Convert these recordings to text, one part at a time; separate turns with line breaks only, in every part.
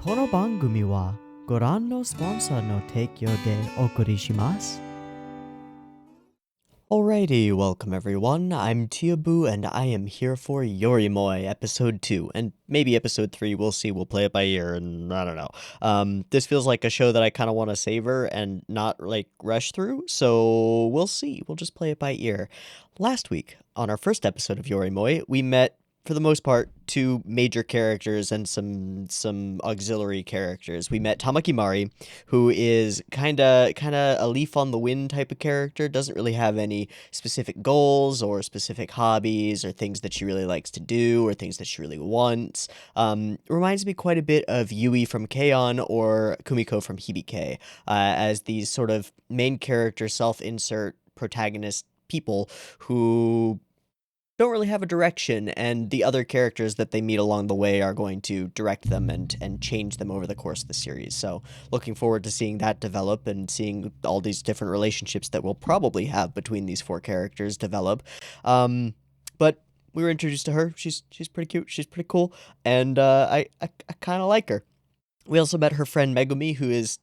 この番組はご覧のスポンサーの提供でお送りします。Alrighty, welcome everyone. I'm Teeaboo and I am here for Yorimoi episode 2 and maybe episode 3. We'll see. We'll play it by ear and I don't know. This feels like a show that I kind of want to savor and not like rush through, so we'll see. We'll just play it by ear. Last week on our first episode of Yorimoi, we met for the most part, two major characters and some auxiliary characters. We met Tamaki Mari, who is kinda a leaf on the wind type of character, doesn't really have any specific goals or specific hobbies or things that she really likes to do or things that she really wants. Reminds me quite a bit of Yui from K-On! Or Kumiko from Hibike, as these sort of main character self-insert protagonist people who don't really have a direction, and the other characters that they meet along the way are going to direct them and change them over the course of the series. So looking forward to seeing that develop and seeing all these different relationships that we'll probably have between these four characters develop. But we were introduced to her. She's pretty cute. She's pretty cool, and I kind of like her. We also met her friend Megumi, who is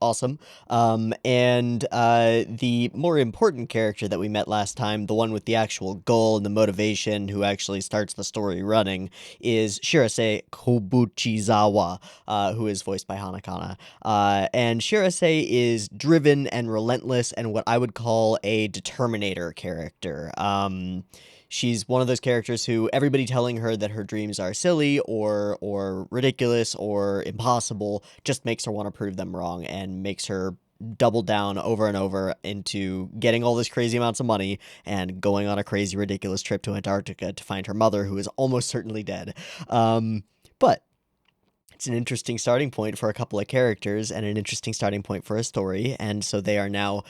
awesome. And the more important character that we met last time, the one with the actual goal and the motivation, who actually starts the story running, is Shirase Kobuchizawa, who is voiced by Hanakana. And Shirase is driven and relentless, and what I would call a determinator character. She's one of those characters who everybody telling her that her dreams are silly or ridiculous or impossible just makes her want to prove them wrong and makes her double down over and over into getting all this crazy amounts of money and going on a crazy, ridiculous trip to Antarctica to find her mother, who is almost certainly dead. But it's an interesting starting point for a couple of characters and an interesting starting point for a story, and so they are now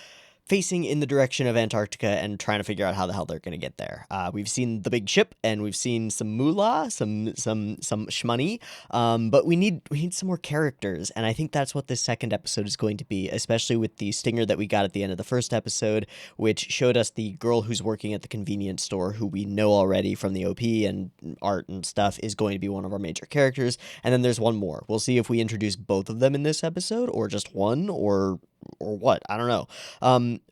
facing in the direction of Antarctica and trying to figure out how the hell they're going to get there. We've seen the big ship and we've seen some moolah, some shmoney, but we need some more characters, and I think that's what this second episode is going to be, especially with the stinger that we got at the end of the first episode, which showed us the girl who's working at the convenience store, who we know already from the OP and art and stuff, is going to be one of our major characters. And then there's one more. We'll see if we introduce both of them in this episode or just one or what. I don't know.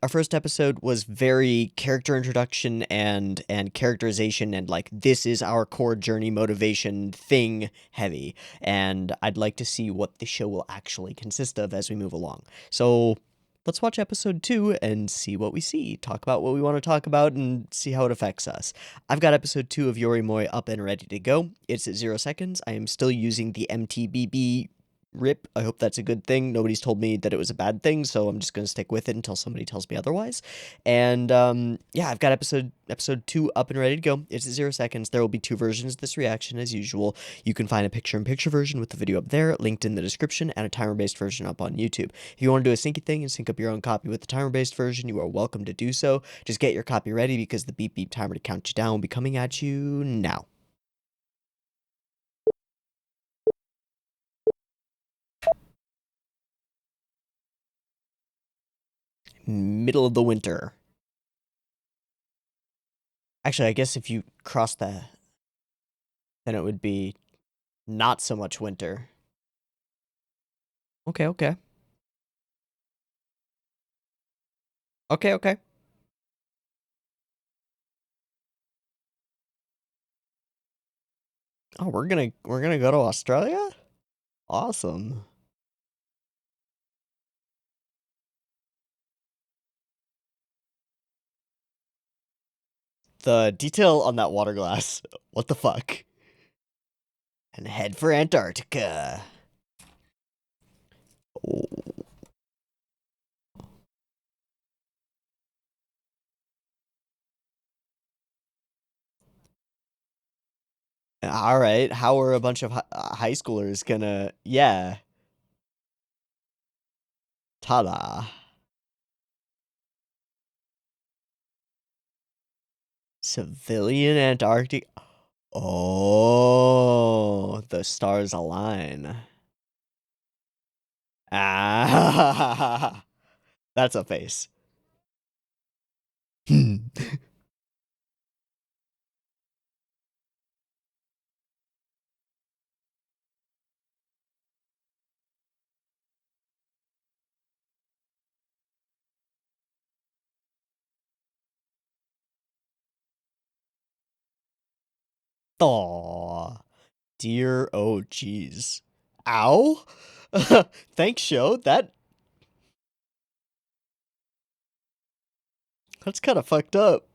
Our first episode was very character introduction and characterization and like, this is our core journey motivation thing heavy, and I'd like to see what the show will actually consist of as we move along. So let's watch episode 2 and see what we see, talk about what we want to talk about, and see how it affects us. I've got episode 2 of Yorimoi up and ready to go. It's at 0 seconds. I am still using the MTBB rip. I hope that's a good thing. Nobody's told me that it was a bad thing, so I'm just going to stick with it until somebody tells me otherwise. And yeah, I've got episode 2 up and ready to go. It's at 0 seconds. There will be 2 versions of this reaction as usual. You can find a picture-in-picture version with the video up there, linked in the description, and a timer-based version up on YouTube. If you want to do a syncy thing and sync up your own copy with the timer-based version, you are welcome to do so. Just get your copy ready, because the beep beep timer to count you down will be coming at you now. Middle of the winter. Actually, I guess if you cross that, then it would be not so much winter. Okay, okay. Okay, okay. Oh, we're gonna go to Australia? Awesome. The detail on that water glass. What the fuck? And head for Antarctica. Oh. All right, how are a bunch of high schoolers gonna... Yeah. Ta-da. Civilian Antarctic. Oh, the stars align. Ah, that's a face. Aw, dear, oh jeez. Ow? Thanks, show. That's kind of fucked up.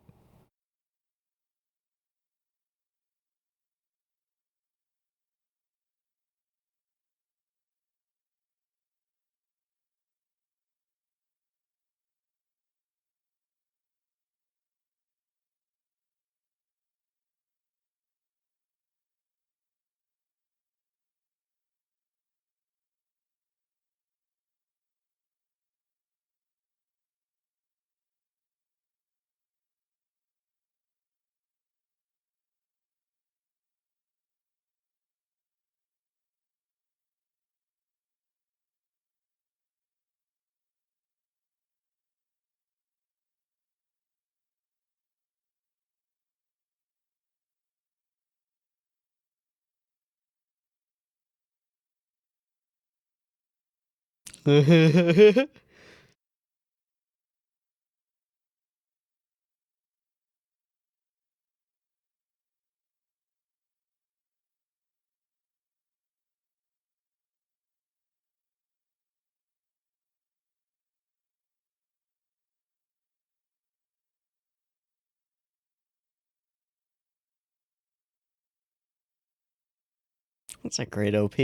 That's a great OP.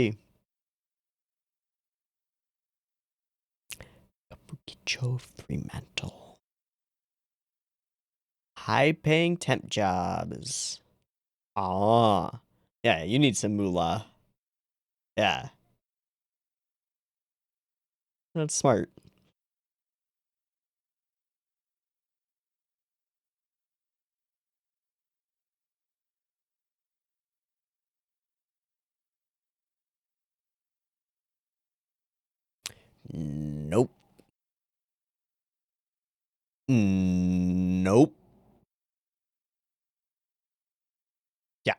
Kabukicho Fremantle. High-paying temp jobs. Ah. Yeah, you need some moolah. Yeah. That's smart. Nope. Nope. Yeah.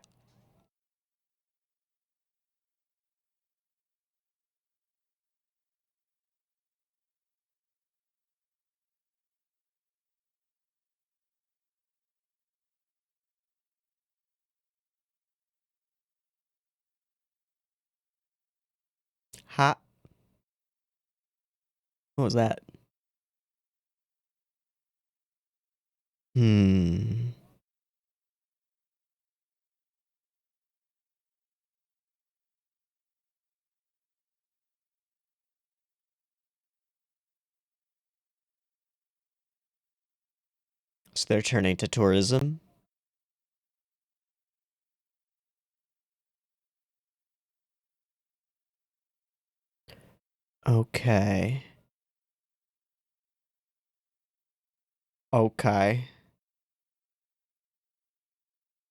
Ha. What was that? Hmm. So they're turning to tourism? Okay. Okay.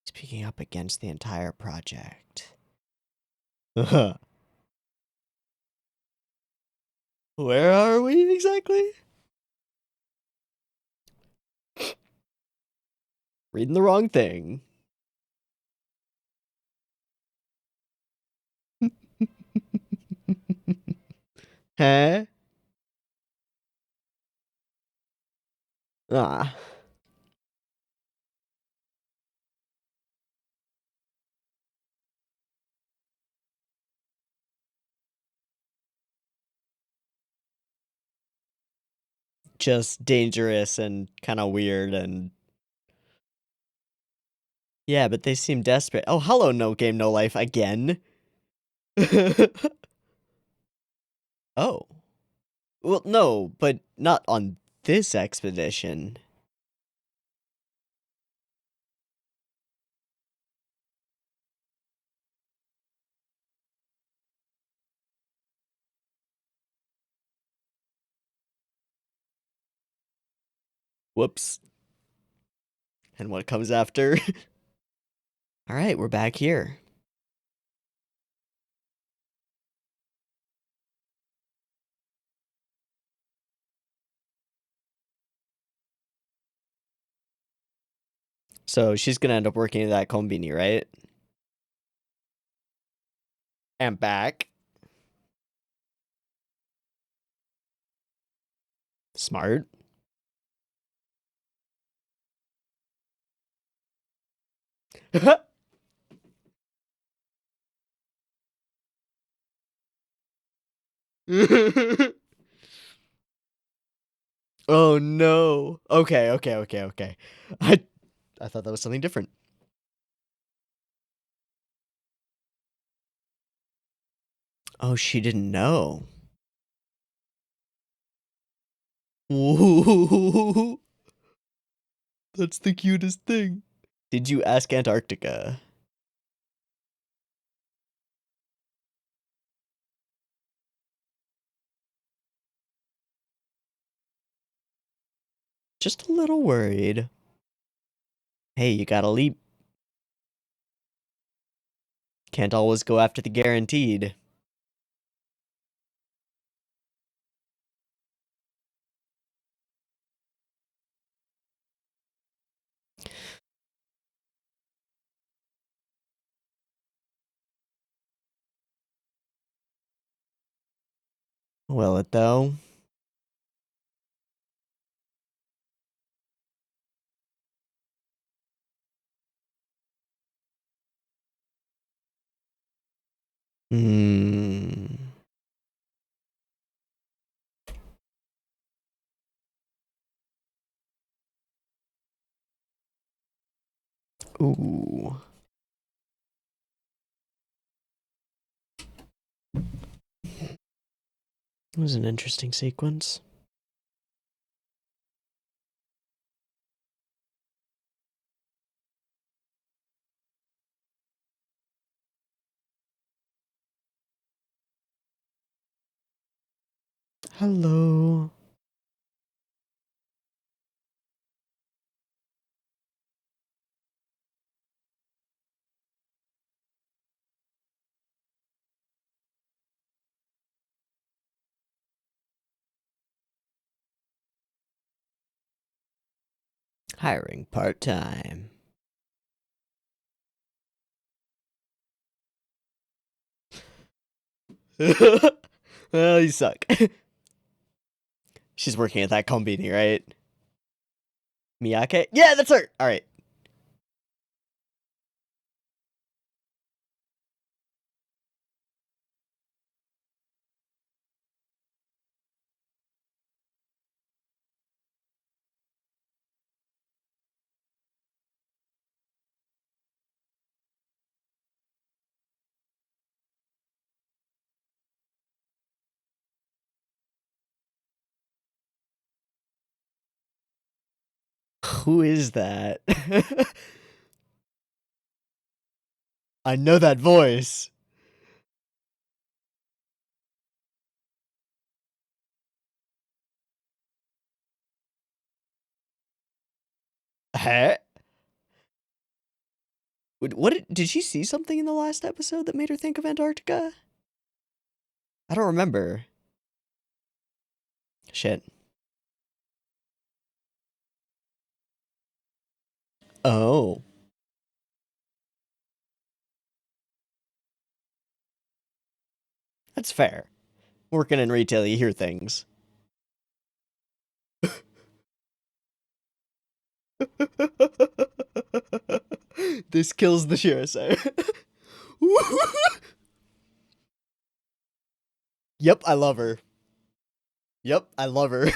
Speaking up against the entire project. Where are we exactly? Reading the wrong thing. Huh? Ah. Just dangerous and kind of weird and yeah, but they seem desperate. Oh, hello, no game, no life again. Oh. Well, no, but not on this expedition. Whoops. And what comes after? All right, we're back here. So she's gonna end up working at that kombini, right? And back. Smart. Oh no. Okay, okay, okay, okay. I thought that was something different. Oh, she didn't know. Ooh, that's the cutest thing. Did you ask Antarctica? Just a little worried. Hey, you gotta leap. Can't always go after the guaranteed. Will it though? Hmm. Ooh. It was an interesting sequence. Hello. Hiring part-time. Well, you suck. She's working at that company, right? Miyake? Yeah, that's her! Alright. Who is that? I know that voice. Huh? Did she see something in the last episode that made her think of Antarctica? I don't remember. Shit. Oh. That's fair. Working in retail, you hear things. This kills the Shirase. Yep, I love her. Yep, I love her.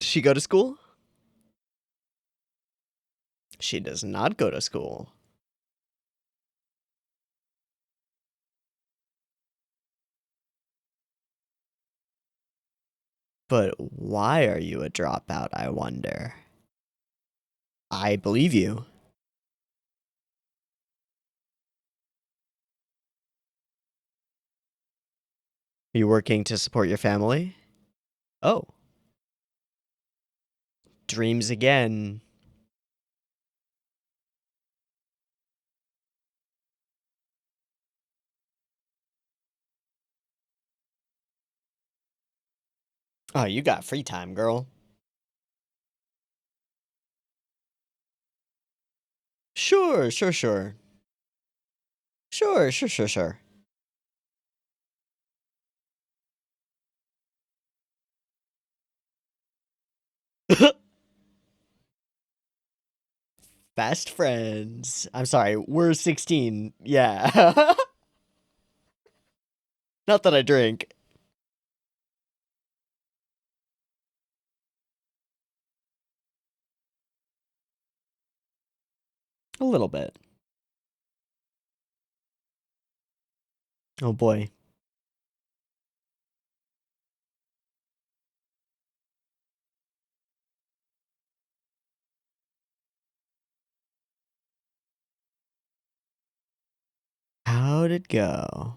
Does she go to school? She does not go to school. But why are you a dropout, I wonder? I believe you. Are you working to support your family? Oh. Dreams again. Oh, you got free time, girl. Sure, sure, sure. Sure, sure, sure, sure. Fast friends. I'm sorry, we're 16. Yeah. Not that I drink. A little bit. Oh boy. How'd it go?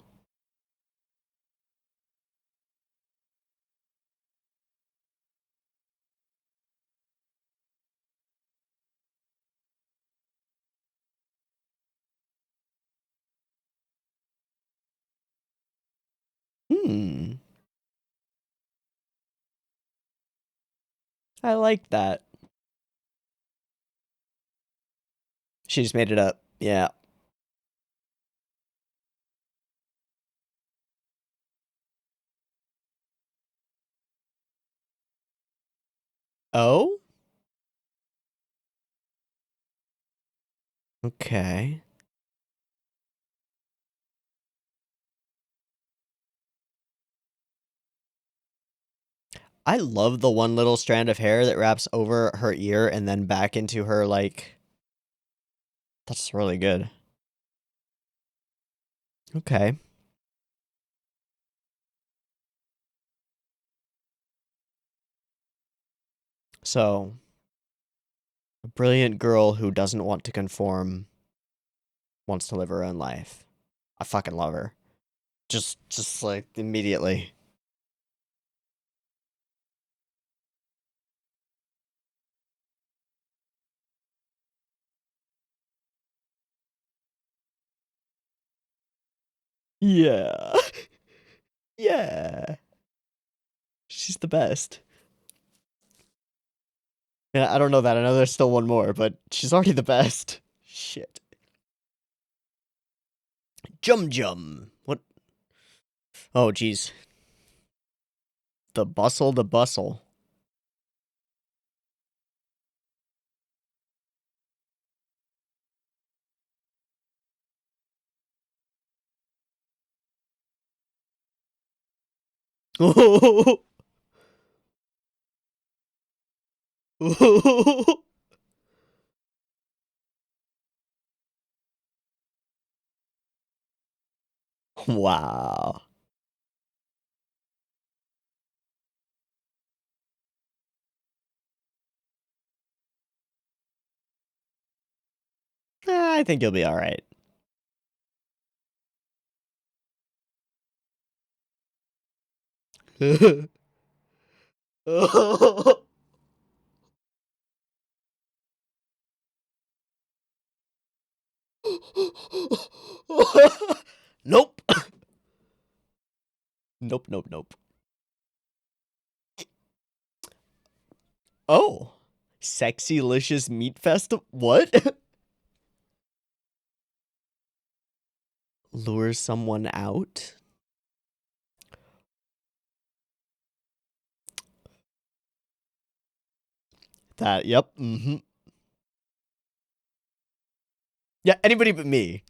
Hmm. I like that. She just made it up. Yeah. Oh? Okay. I love the one little strand of hair that wraps over her ear and then back into her, like... That's really good. Okay. So, a brilliant girl who doesn't want to conform wants to live her own life. I fucking love her. Just like, immediately. Yeah. Yeah. She's the best. Yeah, I don't know that. I know there's still one more, but she's already the best. Shit. Jum Jum. What? Oh, jeez. The bustle, the bustle. Oh. Wow. I think you'll be all right. Nope. Nope, nope, nope. Oh. Sexy-licious meat festival? What? Lure someone out? That, yep. Mm-hmm. Yeah, anybody but me.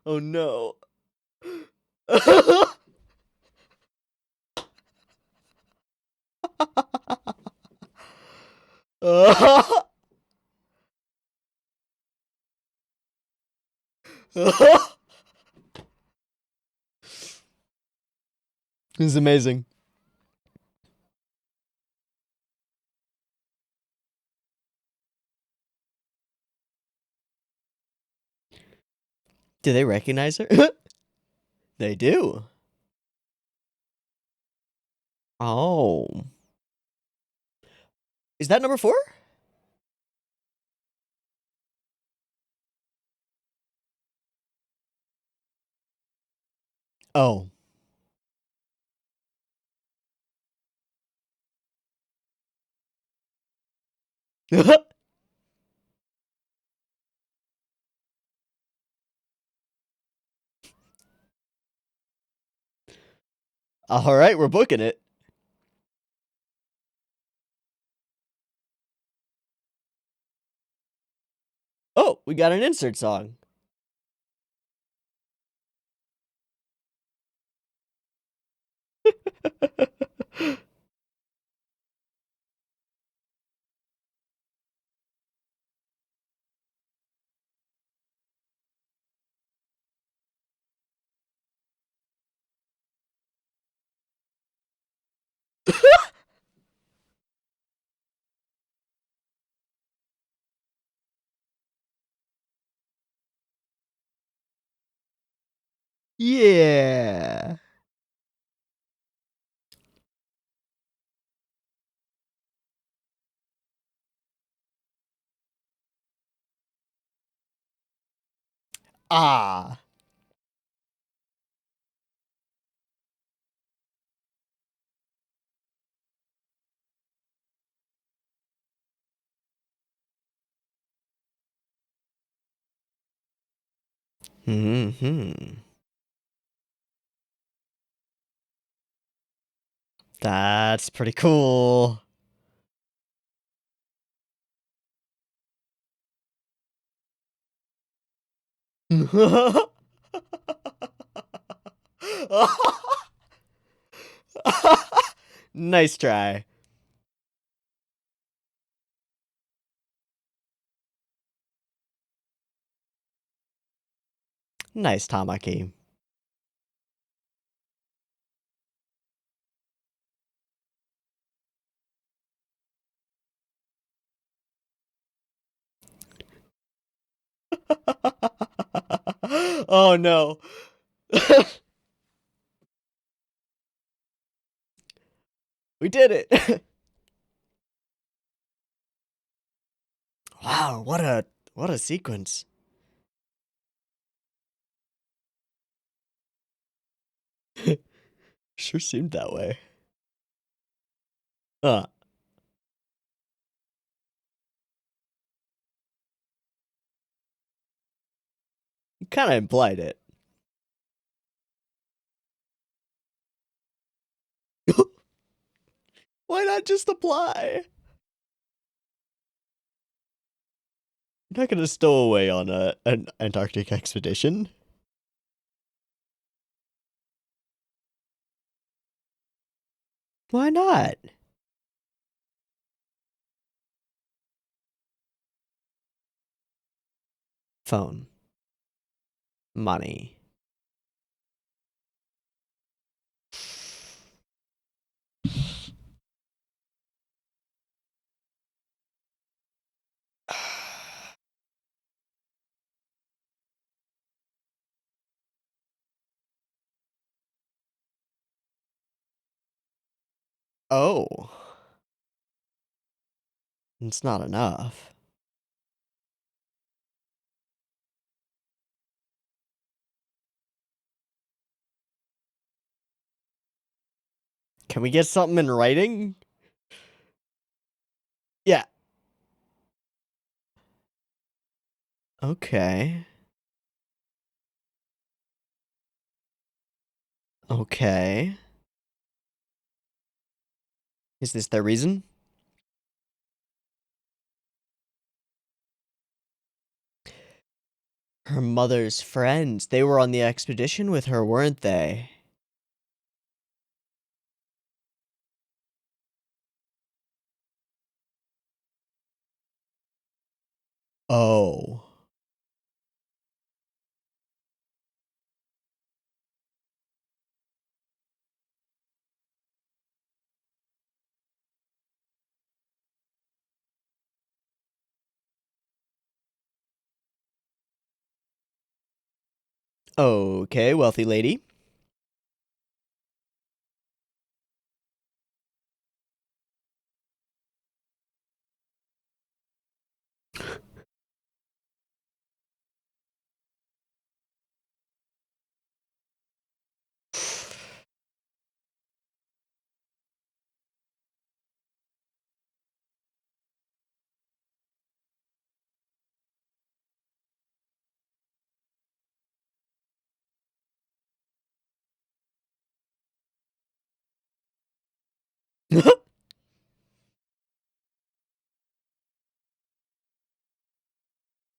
Oh no. This is amazing. Do they recognize her? They do. Oh. Is that number 4? Oh. All right, we're booking it. Oh, we got an insert song. Yeah. Ah. Hmm. That's pretty cool. Nice try. Nice, Tamaki. Oh no. We did it. Wow, what a sequence. Sure seemed that way. Uh, you kind of implied it. Why not just apply? You're not gonna stow away on an Antarctic expedition. Why not? Phone. Money. Oh. It's not enough. Can we get something in writing? Yeah. Okay. Okay. Is this their reason? Her mother's friends. They were on the expedition with her, weren't they? Oh. Okay, wealthy lady.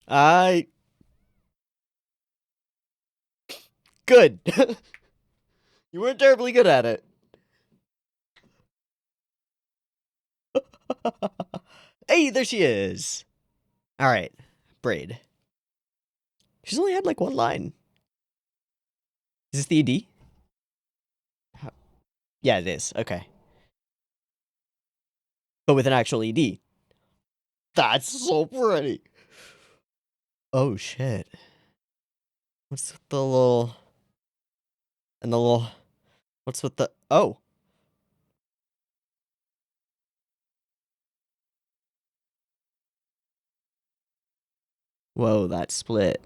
I good. You weren't terribly good at it. Hey, there she is. All right, Braid. She's only had like one line. Is this the ED? Yeah, it is. Okay. But with an actual ED. That's so pretty. Oh, shit. What's with the little... And the little... What's with the... Oh. Whoa, that split.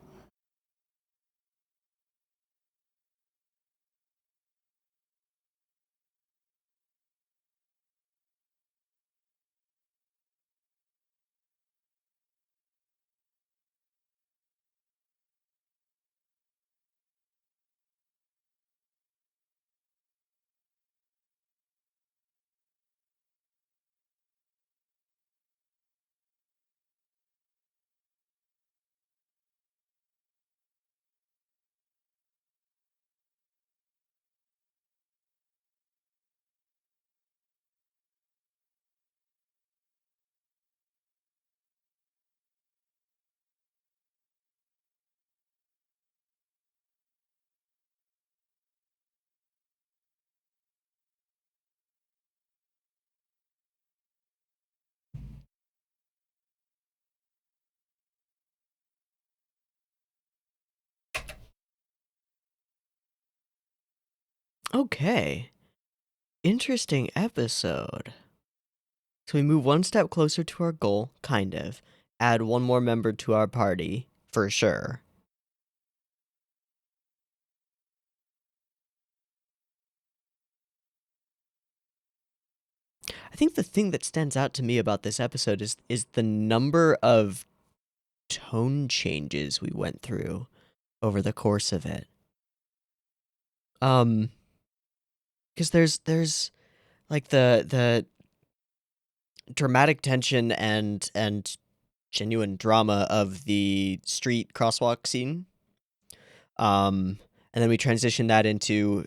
Okay. Interesting episode. So we move one step closer to our goal, kind of. Add one more member to our party, for sure. I think the thing that stands out to me about this episode is the number of tone changes we went through over the course of it. Because there's like the dramatic tension and genuine drama of the street crosswalk scene. And then we transition that into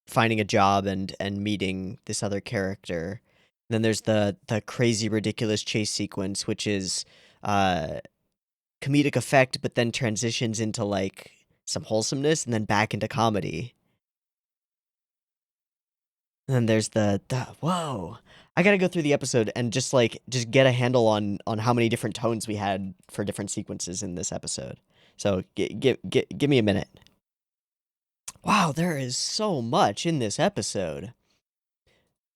finding a job and meeting this other character. And then there's the crazy ridiculous chase sequence, which is comedic effect, but then transitions into like some wholesomeness and then back into comedy. And then there's the whoa. I gotta go through the episode and just get a handle on how many different tones we had for different sequences in this episode. So give me a minute. Wow, there is so much in this episode.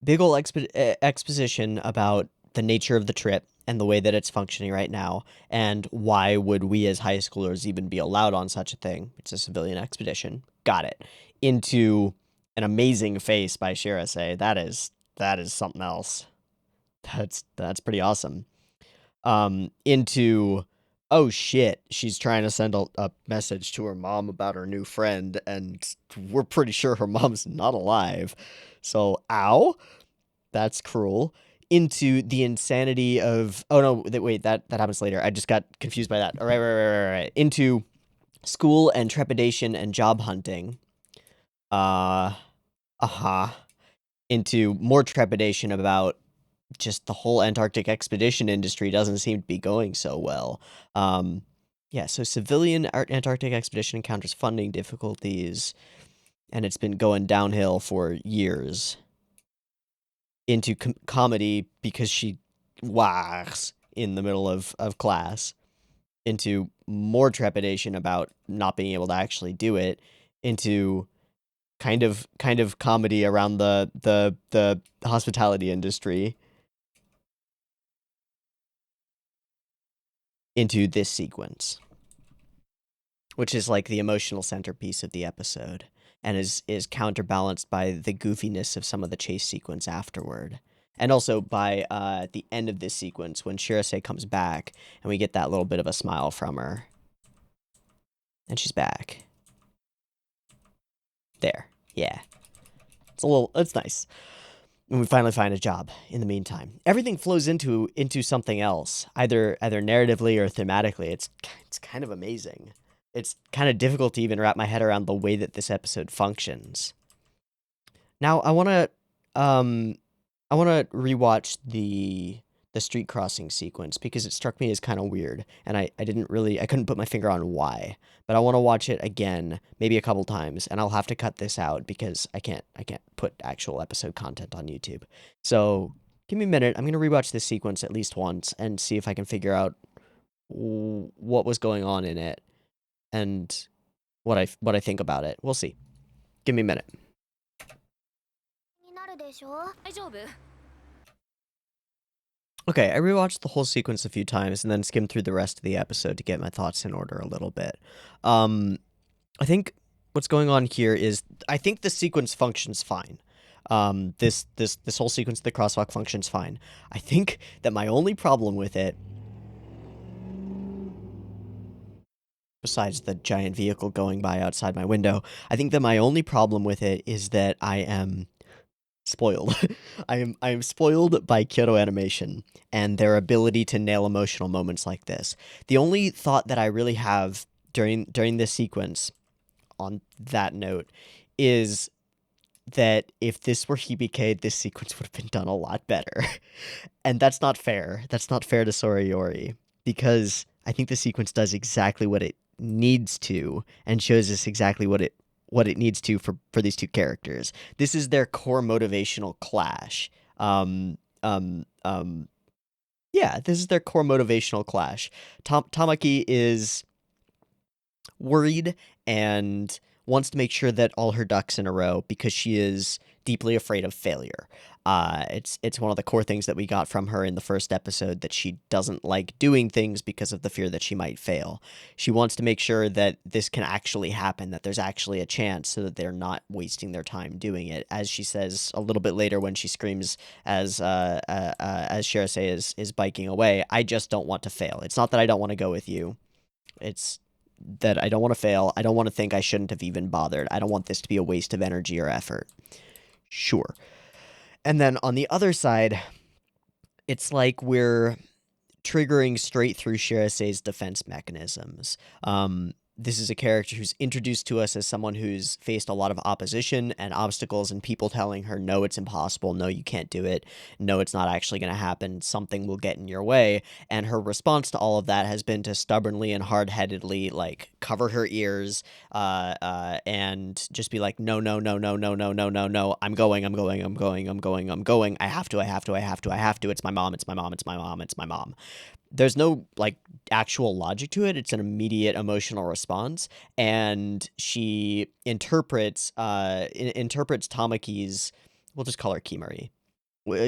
Big ol' exposition about the nature of the trip and the way that it's functioning right now, and why would we as high schoolers even be allowed on such a thing? It's a civilian expedition. Got it. Into an amazing face by Shirase. That is something else. That's pretty awesome. Into oh shit, she's trying to send a message to her mom about her new friend, and we're pretty sure her mom's not alive. So, ow, that's cruel. Into the insanity of oh no, wait, that happens later. I just got confused by that. All right. Into school and trepidation and job hunting. Uh-huh. Into more trepidation about just the whole Antarctic expedition industry doesn't seem to be going so well. Yeah, so civilian Antarctic expedition encounters funding difficulties, and it's been going downhill for years. Into comedy because she whacks in the middle of class. Into more trepidation about not being able to actually do it. Into kind of comedy around the hospitality industry. Into this sequence, which is like the emotional centerpiece of the episode, and is counterbalanced by the goofiness of some of the chase sequence afterward, and also by the end of this sequence when Shirase comes back and we get that little bit of a smile from her, and she's back. There, yeah, it's nice. And we finally find a job in the meantime. Everything flows into something else, either narratively or thematically. It's kind of amazing. It's kind of difficult to even wrap my head around the way that this episode functions. Now, I want to rewatch the street crossing sequence because it struck me as kind of weird, and I couldn't put my finger on why. But I want to watch it again, maybe a couple times, and I'll have to cut this out because I can't put actual episode content on YouTube. So give me a minute. I'm gonna rewatch this sequence at least once and see if I can figure out what was going on in it and what I think about it. We'll see. Give me a minute. Okay, I rewatched the whole sequence a few times and then skimmed through the rest of the episode to get my thoughts in order a little bit. I think what's going on here is I think the sequence functions fine. This whole sequence of the crosswalk functions fine. I think that my only problem with it, besides the giant vehicle going by outside my window, I think that my only problem with it is that I am spoiled. I am spoiled by Kyoto Animation and their ability to nail emotional moments like this. The only thought that I really have during this sequence, on that note, is that if this were Hibike, this sequence would have been done a lot better. And that's not fair. That's not fair to Sora yori, because I think the sequence does exactly what it needs to and shows us exactly what it needs to for these two characters. This is their core motivational clash. Yeah, this is their core motivational clash. Tamaki is worried and wants to make sure that all her ducks in a row because she is deeply afraid of failure. It's one of the core things that we got from her in the first episode, that she doesn't like doing things because of the fear that she might fail. She wants to make sure that this can actually happen, that there's actually a chance, so that they're not wasting their time doing it. As she says a little bit later when she screams as Shirise is biking away, I just don't want to fail. It's not that I don't want to go with you. It's that I don't want to fail. I don't want to think I shouldn't have even bothered. I don't want this to be a waste of energy or effort. Sure. And then on the other side, it's like we're triggering straight through Shirase's defense mechanisms. This is a character who's introduced to us as someone who's faced a lot of opposition and obstacles and people telling her, no, it's impossible, no, you can't do it, no, it's not actually going to happen, something will get in your way. And her response to all of that has been to stubbornly and hard-headedly, like, cover her ears and just be like, no, no, no, no, no, no, no, no, no, I'm going, I have to, it's my mom, it's my mom, it's my mom, it's my mom. There's no, like, actual logic to it. It's an immediate emotional response, and she interprets Tamaki's, we'll just call her Kimari.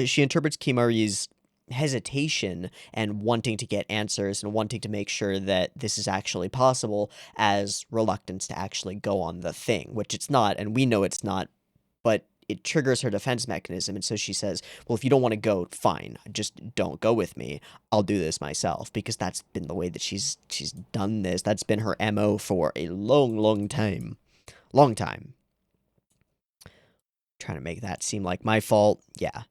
She interprets Kimari's hesitation and wanting to get answers and wanting to make sure that this is actually possible as reluctance to actually go on the thing, which it's not, and we know it's not, but it triggers her defense mechanism. And so she says, well, if you don't want to go, fine, just don't go with me. I'll do this myself, because that's been the way that she's done this. That's been her MO for a long time. Trying to make that seem like my fault. Yeah.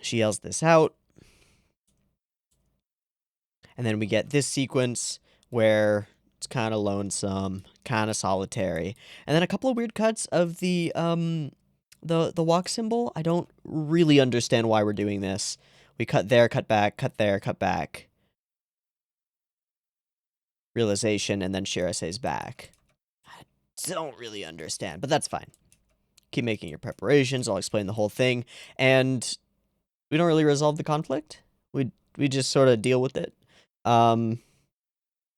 She yells this out. And then we get this sequence where it's kind of lonesome, kind of solitary. And then a couple of weird cuts of the walk symbol. I don't really understand why we're doing this. We cut there, cut back, cut there, cut back. Realization, and then Shirase's back. I don't really understand, but that's fine. Keep making your preparations. I'll explain the whole thing. And we don't really resolve the conflict. We just sort of deal with it.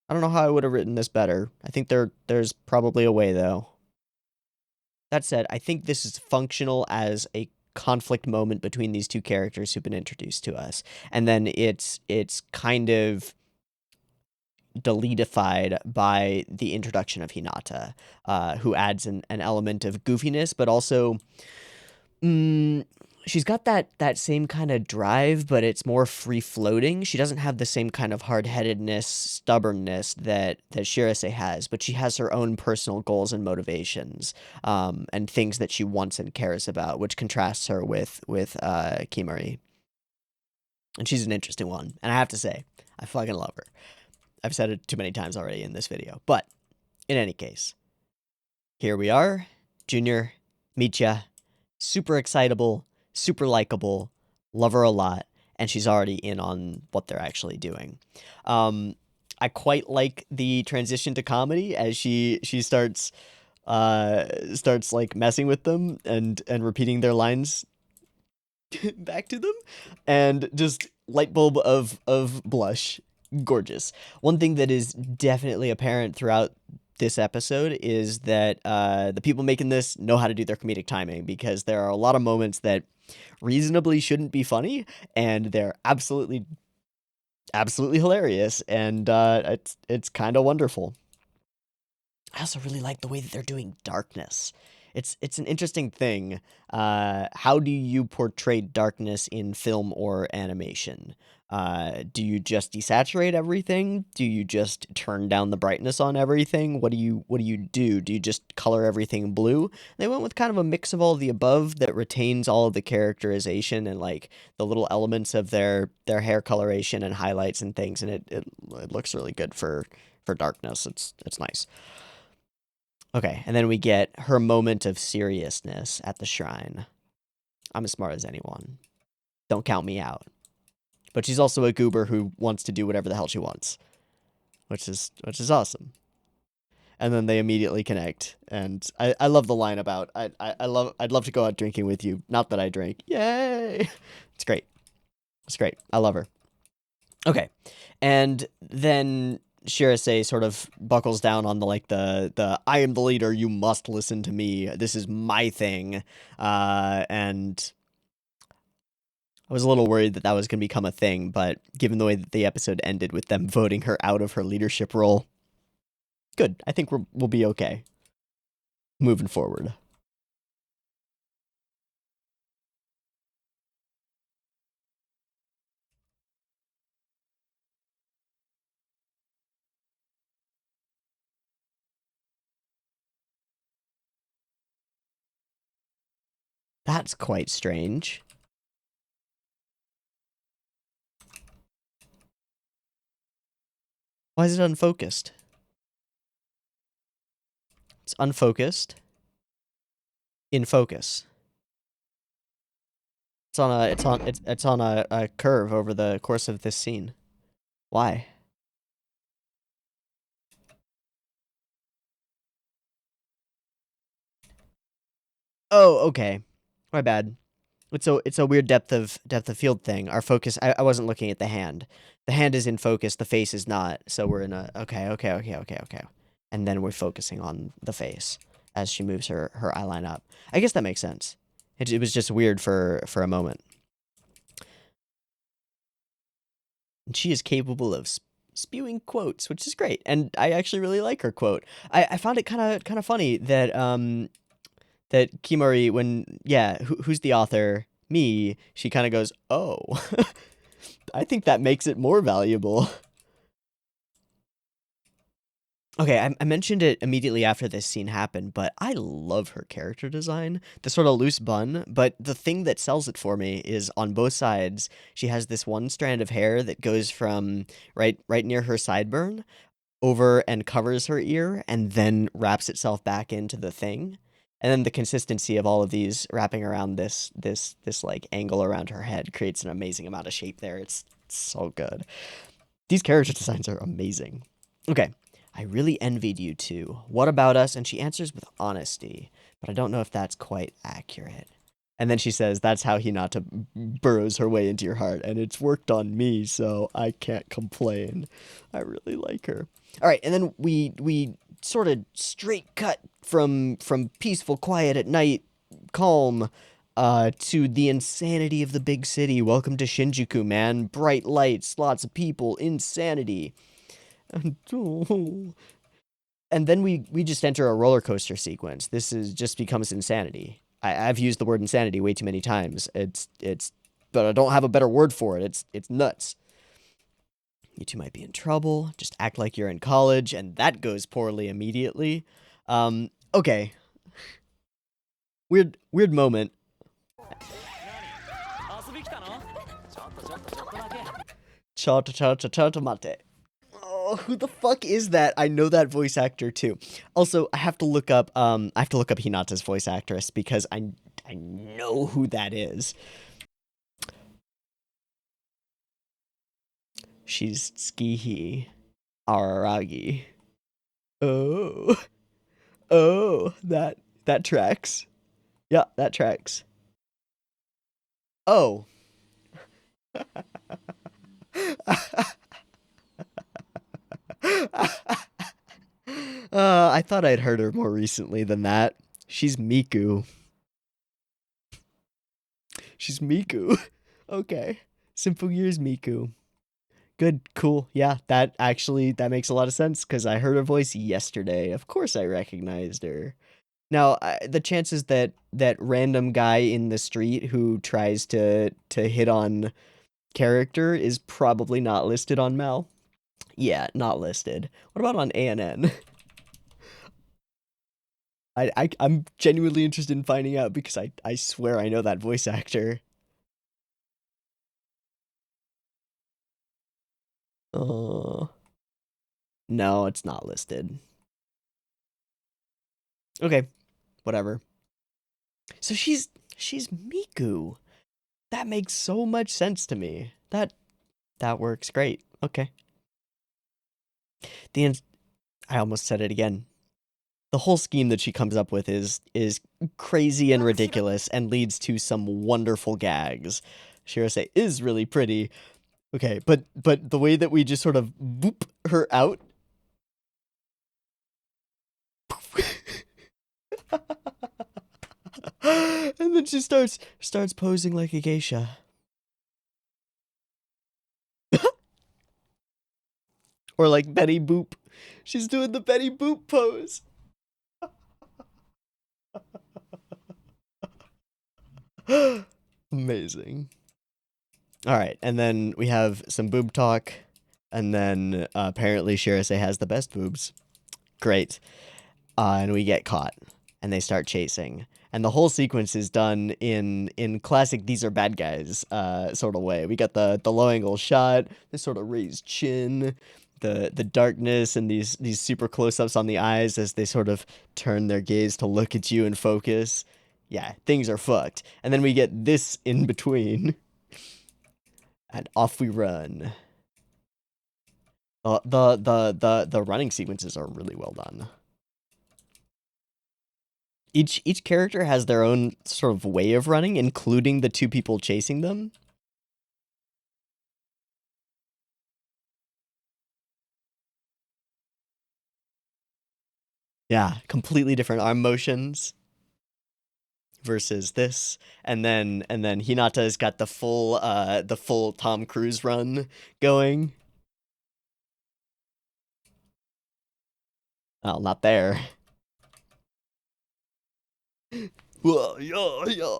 I don't know how I would have written this better. I think there's probably a way, though. That said, I think this is functional as a conflict moment between these two characters who've been introduced to us. And then it's kind of deletified by the introduction of Hinata, who adds an element of goofiness, but also she's got that same kind of drive, but it's more free floating. She doesn't have the same kind of hard headedness, stubbornness that Shirase has, but she has her own personal goals and motivations, and things that she wants and cares about, which contrasts her with Kimari. And she's an interesting one. And I have to say, I fucking love her. I've said it too many times already in this video, but in any case, here we are, Junior, Micha, super excitable, super likable, love her a lot, and she's already in on what they're actually doing. I quite like the transition to comedy as she starts like messing with them and repeating their lines back to them, and just light bulb of blush, gorgeous. One thing that is definitely apparent throughout this episode is that the people making this know how to do their comedic timing, because there are a lot of moments that reasonably shouldn't be funny, and they're absolutely hilarious, and it's kind of wonderful. I also really like the way that they're doing darkness. It's an interesting thing. How do you portray darkness in film or animation? Do you just desaturate everything? Do you just turn down the brightness on everything? What do you do? Do you just color everything blue? They went with kind of a mix of all of the above that retains all of the characterization and like the little elements of their hair coloration and highlights and things, and it looks really good for darkness. It's nice. Okay, and then we get her moment of seriousness at the shrine. I'm as smart as anyone. Don't count me out. But she's also a goober who wants to do whatever the hell she wants, which is awesome. And then they immediately connect, and I love the line about I'd love to go out drinking with you. Not that I drink. Yay! It's great. It's great. I love her. Okay, and then Shirase sort of buckles down on the I am the leader, you must listen to me, this is my thing, and I was a little worried that was going to become a thing, but given the way that the episode ended with them voting her out of her leadership role, good. I think we'll be okay moving forward. That's quite strange. Why is it unfocused? It's unfocused. In focus. It's on a curve over the course of this scene. Why? Oh, okay. My bad. It's a weird depth of field thing. Our focus. I wasn't looking at the hand. The hand is in focus. The face is not. So we're in a okay. And then we're focusing on the face as she moves her eyeline up. I guess that makes sense. It was just weird for a moment. And she is capable of spewing quotes, which is great. And I actually really like her quote. I found it kind of funny that that Kimari, when who's the author? Me. She kind of goes, oh, I think that makes it more valuable. Okay, I mentioned it immediately after this scene happened, but I love her character design. The sort of loose bun, but the thing that sells it for me is on both sides, she has this one strand of hair that goes from right near her sideburn over and covers her ear and then wraps itself back into the thing. And then the consistency of all of these wrapping around this like angle around her head creates an amazing amount of shape there. It's so good. These character designs are amazing. Okay. I really envied you too. What about us? And she answers with honesty, but I don't know if that's quite accurate. And then she says, that's how Hinata burrows her way into your heart, and it's worked on me, so I can't complain. I really like her. All right, and then we sort of straight cut from peaceful, quiet at night, calm, to the insanity of the big city. Welcome to Shinjuku, man. Bright lights, lots of people, insanity. And then we just enter a roller coaster sequence. This just becomes insanity. I've used the word insanity way too many times. But I don't have a better word for it. It's nuts. You two might be in trouble. Just act like you're in college, and that goes poorly immediately. Okay. Weird moment. Cha mate. Oh, who the fuck is that? I know that voice actor too. Also, I have to look up Hinata's voice actress because I know who that is. She's Skihi Araragi. Oh. Oh, that tracks. Yeah, that tracks. Oh. I thought I'd heard her more recently than that. She's Miku. She's Miku. Okay. Symphogear's Miku. Good, cool. Yeah, that makes a lot of sense because I heard her voice yesterday. Of course I recognized her. Now, the chances that random guy in the street who tries to hit on character is probably not listed on Mal. Yeah, not listed. What about on ANN? I'm genuinely interested in finding out because I swear I know that voice actor. Oh. No, it's not listed. Okay, whatever. So she's Miku. That makes so much sense to me. That works great. Okay. I almost said it again. The whole scheme that she comes up with is crazy and ridiculous and leads to some wonderful gags. Shirase is really pretty. Okay, but the way that we just sort of boop her out. And then she starts posing like a geisha. Or like Betty Boop. She's doing the Betty Boop pose. Amazing. All right, and then we have some boob talk, and then apparently Shirase has the best boobs. Great. And we get caught, and they start chasing. And the whole sequence is done in classic "these are bad guys" sort of way. We got the low angle shot, the sort of raised chin, the darkness, and these super close ups on the eyes as they sort of turn their gaze to look at you and focus. Yeah, things are fucked. And then we get this in between, and off we run. The running sequences are really well done. Each character has their own sort of way of running, including the two people chasing them. Yeah, completely different arm motions versus this. And then Hinata's got the full Tom Cruise run going. Well, not there. Whoa, yeah.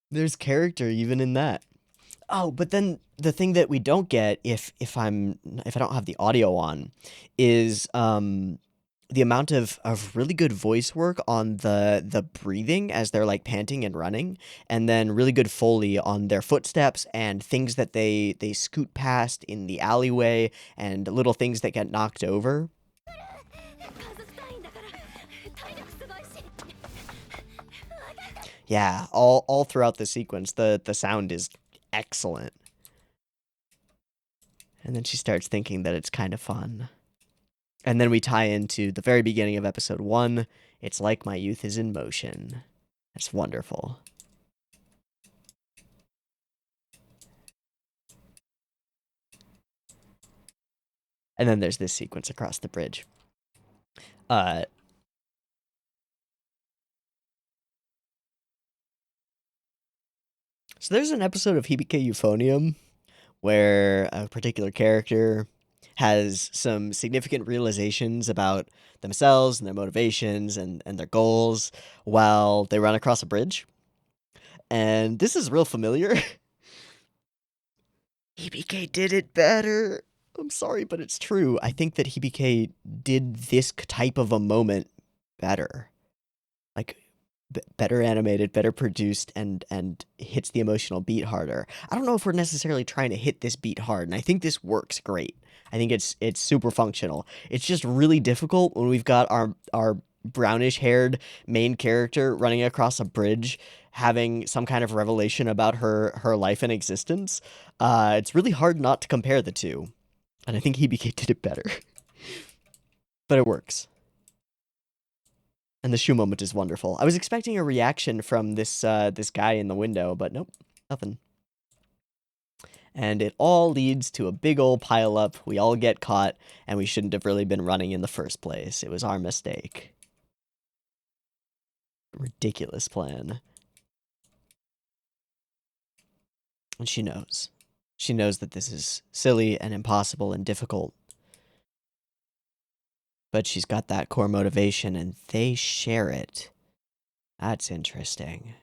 There's character even in that. Oh, but then the thing that we don't get if I don't have the audio on is the amount of really good voice work on the breathing as they're like panting and running, and then really good foley on their footsteps and things that they scoot past in the alleyway and little things that get knocked over. Yeah, all throughout the sequence, the sound is excellent. And then she starts thinking that it's kind of fun. And then we tie into the very beginning of episode 1. It's like my youth is in motion. That's wonderful. And then there's this sequence across the bridge. So there's an episode of Hibike Euphonium where a particular character has some significant realizations about themselves and their motivations and their goals while they run across a bridge. And this is real familiar. Hibike did it better. I'm sorry, but it's true. I think that Hibike did this type of a moment better. Like, better animated, better produced, and hits the emotional beat harder. I don't know if we're necessarily trying to hit this beat hard, and I think this works great. I think it's super functional. It's just really difficult when we've got our brownish-haired main character running across a bridge, having some kind of revelation about her life and existence. It's really hard not to compare the two, and I think Hibike did it better. But it works. And the shoe moment is wonderful. I was expecting a reaction from this this guy in the window, but nope, nothing. And it all leads to a big old pileup. We all get caught, and we shouldn't have really been running in the first place. It was our mistake. Ridiculous plan. And she knows. She knows that this is silly and impossible and difficult. But she's got that core motivation, and they share it. That's interesting.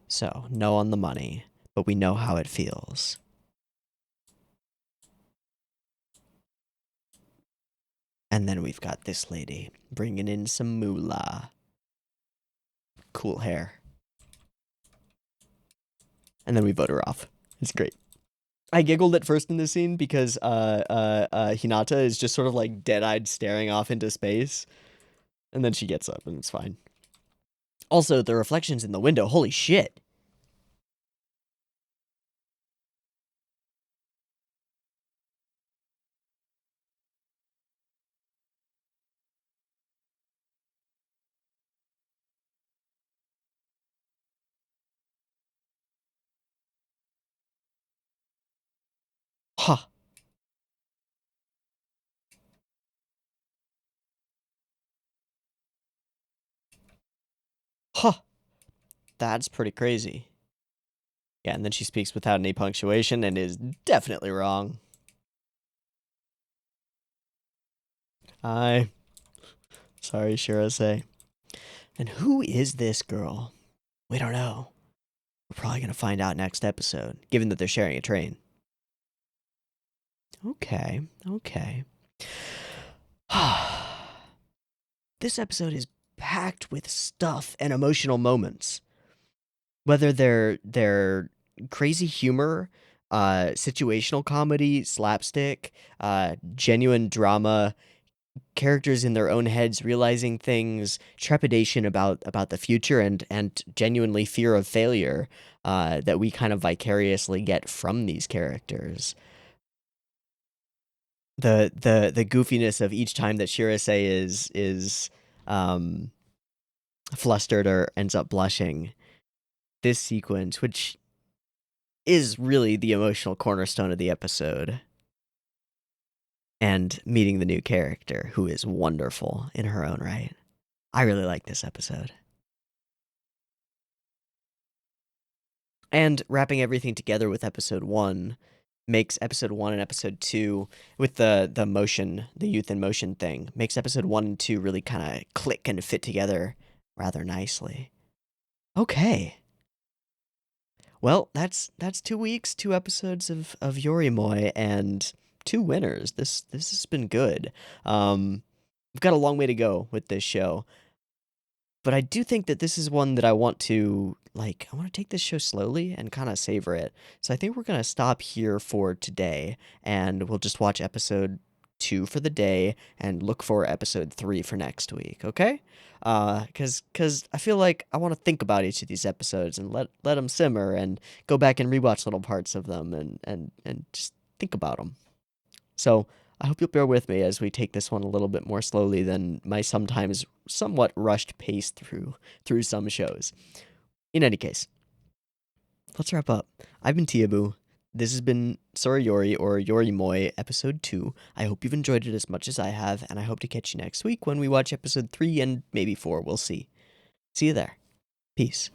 So, no on the money, but we know how it feels. And then we've got this lady bringing in some moolah. Cool hair. And then we vote her off. It's great. I giggled at first in this scene because Hinata is just sort of like dead-eyed staring off into space. And then she gets up and it's fine. Also, the reflections in the window, holy shit. Huh. Huh. That's pretty crazy. Yeah, and then she speaks without any punctuation and is definitely wrong. Hi. Sorry, Shirase. And who is this girl? We don't know. We're probably going to find out next episode, given that they're sharing a train. Okay, okay. This episode is packed with stuff and emotional moments. Whether they're crazy humor, situational comedy, slapstick, genuine drama, characters in their own heads realizing things, trepidation about the future, and genuinely fear of failure that we kind of vicariously get from these characters. The goofiness of each time that Shirase is flustered or ends up blushing. This sequence, which is really the emotional cornerstone of the episode, and meeting the new character, who is wonderful in her own right. I really like this episode. And wrapping everything together with episode 1 makes episode 1 and episode 2, with the motion, the youth in motion thing, makes episode 1 and 2 really kind of click and fit together rather nicely. Okay. Well, that's 2 weeks, 2 episodes of Yorimoi, and 2 winners. This has been good. We've got a long way to go with this show, but I do think that this is one that I want to take this show slowly and kind of savor it. So I think we're gonna stop here for today, and we'll just watch episode 2 for the day and look for episode 3 for next week. Okay? Because I feel like I want to think about each of these episodes and let them simmer and go back and rewatch little parts of them and just think about them. So I hope you'll bear with me as we take this one a little bit more slowly than my sometimes somewhat rushed pace through some shows. In any case, let's wrap up. I've been Teeaboo. This has been Sora Yori, or Yorimoi, episode 2. I hope you've enjoyed it as much as I have, and I hope to catch you next week when we watch episode 3 and maybe 4. We'll see. See you there. Peace.